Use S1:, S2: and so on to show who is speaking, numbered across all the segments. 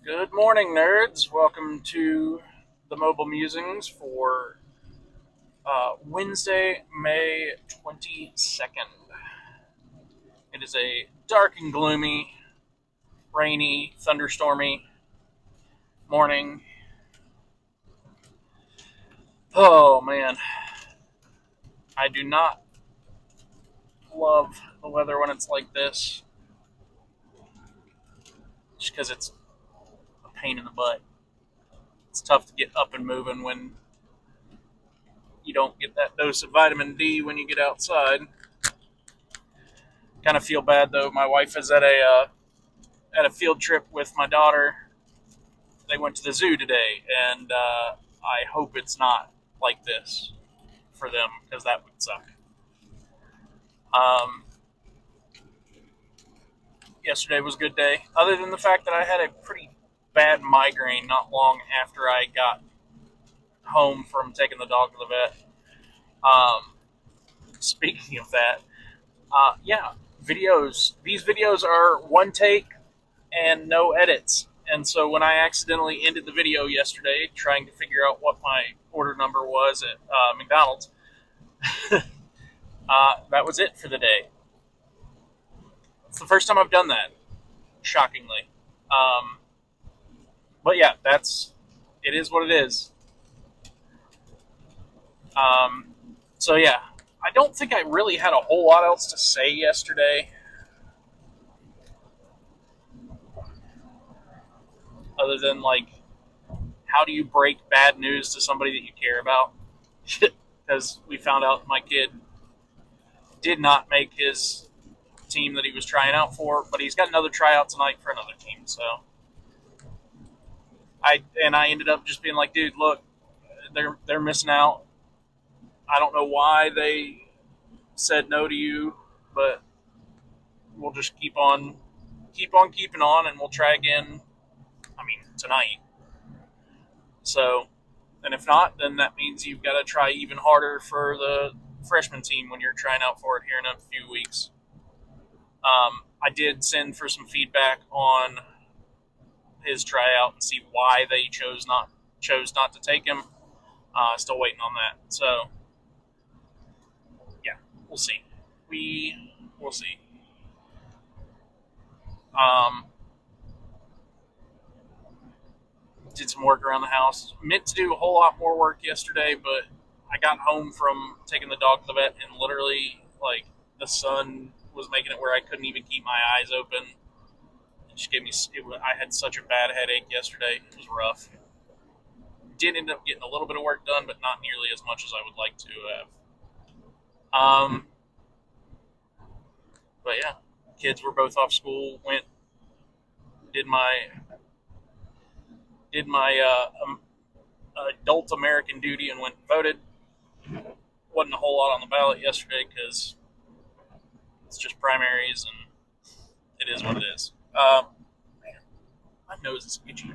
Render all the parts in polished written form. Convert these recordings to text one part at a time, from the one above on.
S1: Good morning, nerds. Welcome to the Mobile Musings for Wednesday, May 22nd. It is a dark and gloomy, rainy, thunderstormy morning. Oh man, I do not love the weather when it's like this, just because it's a pain in the butt. It's tough to get up and moving when you don't get that dose of vitamin D when you get outside. Kind of feel bad though. My wife is at a field trip with my daughter. They went to the zoo today, and I hope it's not like this for them because that would suck. Um, Yesterday was a good day, other than the fact that I had a pretty bad migraine not long after I got home from taking the dog to the vet. Um, Speaking of that, yeah, videos. These videos are one take and no edits. And so when I accidentally ended the video yesterday trying to figure out what my order number was at McDonald's, that was it for the day. It's the first time I've done that, shockingly. Um, but yeah, it is what it is. Um, so yeah, I don't think I really had a whole lot else to say yesterday, other than like, how do you break bad news to somebody that you care about? Because we found out my kid did not make his team that he was trying out for, but he's got another tryout tonight for another team. So I ended up just being like, dude, look, they're missing out. I don't know why they said no to you, but we'll just keep on keeping on, and we'll try again. I mean, tonight. So, and if not, then that means you've got to try even harder for the freshman team when you're trying out for it here in a few weeks. I did send for some feedback on his tryout and see why they chose not to take him. Still waiting on that. So yeah, we'll see. We'll see. Um, did some work around the house. Meant to do a whole lot more work yesterday, but I got home from taking the dog to the vet, and literally, like, the sun was making it where I couldn't even keep my eyes open. It just gave me. I had such a bad headache yesterday. It was rough. Did end up getting a little bit of work done, but not nearly as much as I would like to have. Um, but yeah, kids were both off school. Did my did my adult American duty and went and voted. Wasn't a whole lot on the ballot yesterday because it's just primaries and it is what it is. Man, my nose is itchy.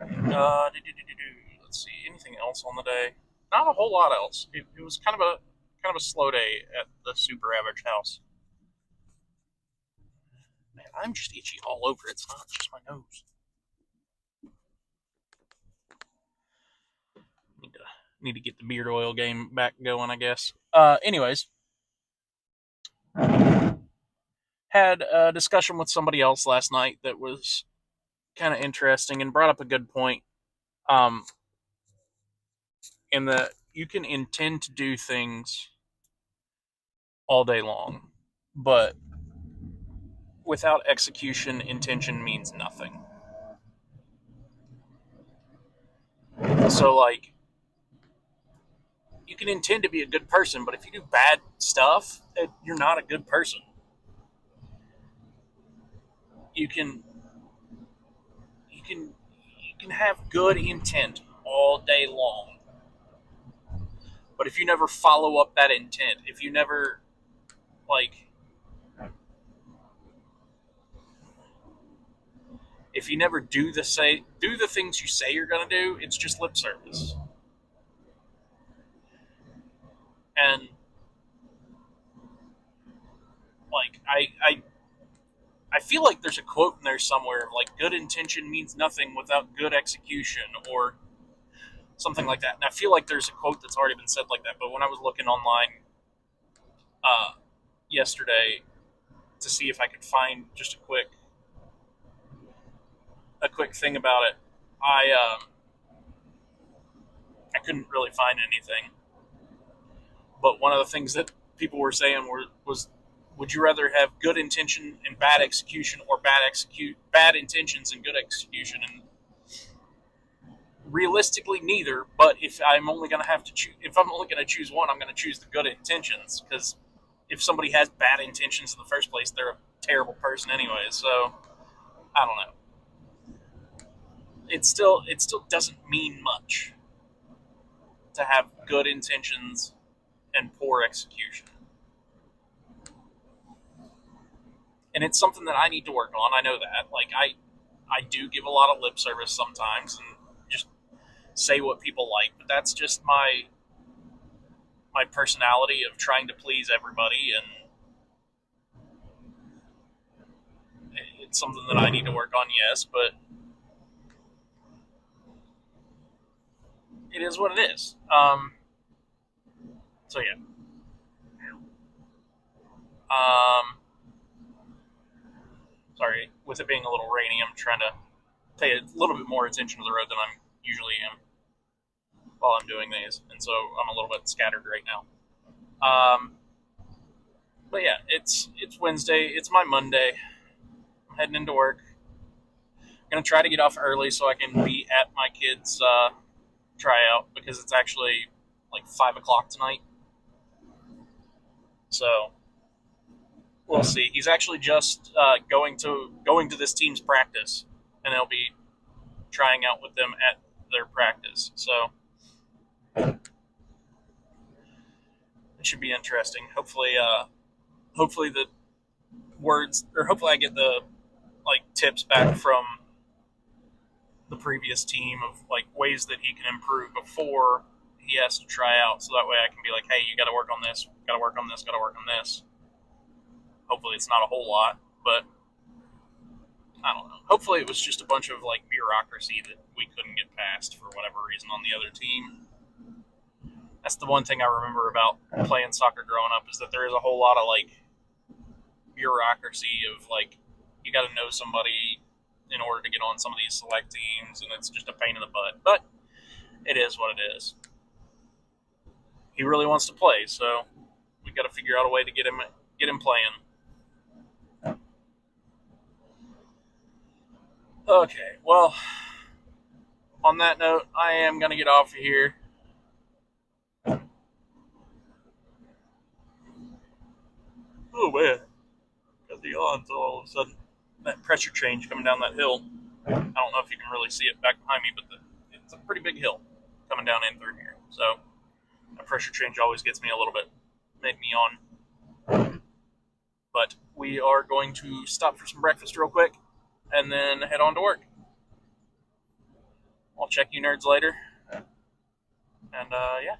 S1: Let's see. Anything else on the day? Not a whole lot else. It was kind of a slow day at the Super Average House. Man, I'm just itchy all over. It's not just my nose. Need to need to get the beard oil game back going, I guess. Anyways, had a discussion with somebody else last night that was kind of interesting and brought up a good point. Um, in that you can intend to do things all day long, but without execution, intention means nothing. So, like, you can intend to be a good person, but if you do bad stuff, you're not a good person. You can, you can, you can have good intent all day long, but if you never follow up that intent, if you never like, if you never do the things you say you're gonna do, it's just lip service. And like, I I feel like there's a quote in there somewhere, like good intention means nothing without good execution, or something like that. And I feel like there's a quote that's already been said like that. But when I was looking online uh, yesterday to see if I could find just a quick thing about it, I couldn't really find anything. But one of the things that people were saying was, would you rather have good intention and bad execution, or bad intentions and good execution? And realistically, neither. But if I'm only going to have to choose, if I'm only going to choose one, I'm going to choose the good intentions, because if somebody has bad intentions in the first place, they're a terrible person anyway. So I don't know. It still doesn't mean much to have good intentions and poor execution. And it's something that I need to work on. I know that. Like I do give a lot of lip service sometimes and just say what people like, but that's just my personality of trying to please everybody, and it's something that I need to work on, yes, but it is what it is. So yeah. Um, Sorry, with it being a little rainy, I'm trying to pay a little bit more attention to the road than I usually am while I'm doing these, and so I'm a little bit scattered right now. Um, but yeah, it's Wednesday. It's my Monday. I'm heading into work. I'm gonna try to get off early so I can be at my kids' tryout, because it's actually like 5 o'clock tonight. So we'll see. He's actually just going to this team's practice, and he'll be trying out with them at their practice. So it should be interesting. Hopefully the words, or hopefully I get the like tips back from the previous team of like ways that he can improve before he has to try out, so that way I can be like, hey, you got to work on this, got to work on this, got to work on this. Hopefully it's not a whole lot, but I don't know. Hopefully it was just a bunch of like bureaucracy that we couldn't get past for whatever reason on the other team. That's the one thing I remember about playing soccer growing up, is that there is a whole lot of like bureaucracy of like, you got to know somebody in order to get on some of these select teams, and it's just a pain in the butt. But it is what it is. He really wants to play, so we got to figure out a way to get him playing. Okay, well, on that note, I am gonna get off of here. Oh man, got the yawns all of a sudden. That pressure change coming down that hill. I don't know if you can really see it back behind me, but it's a pretty big hill coming down in through here. So that pressure change always gets me a little bit, made me yawn. But we are going to stop for some breakfast real quick, and then head on to work. I'll check you nerds later. And yeah.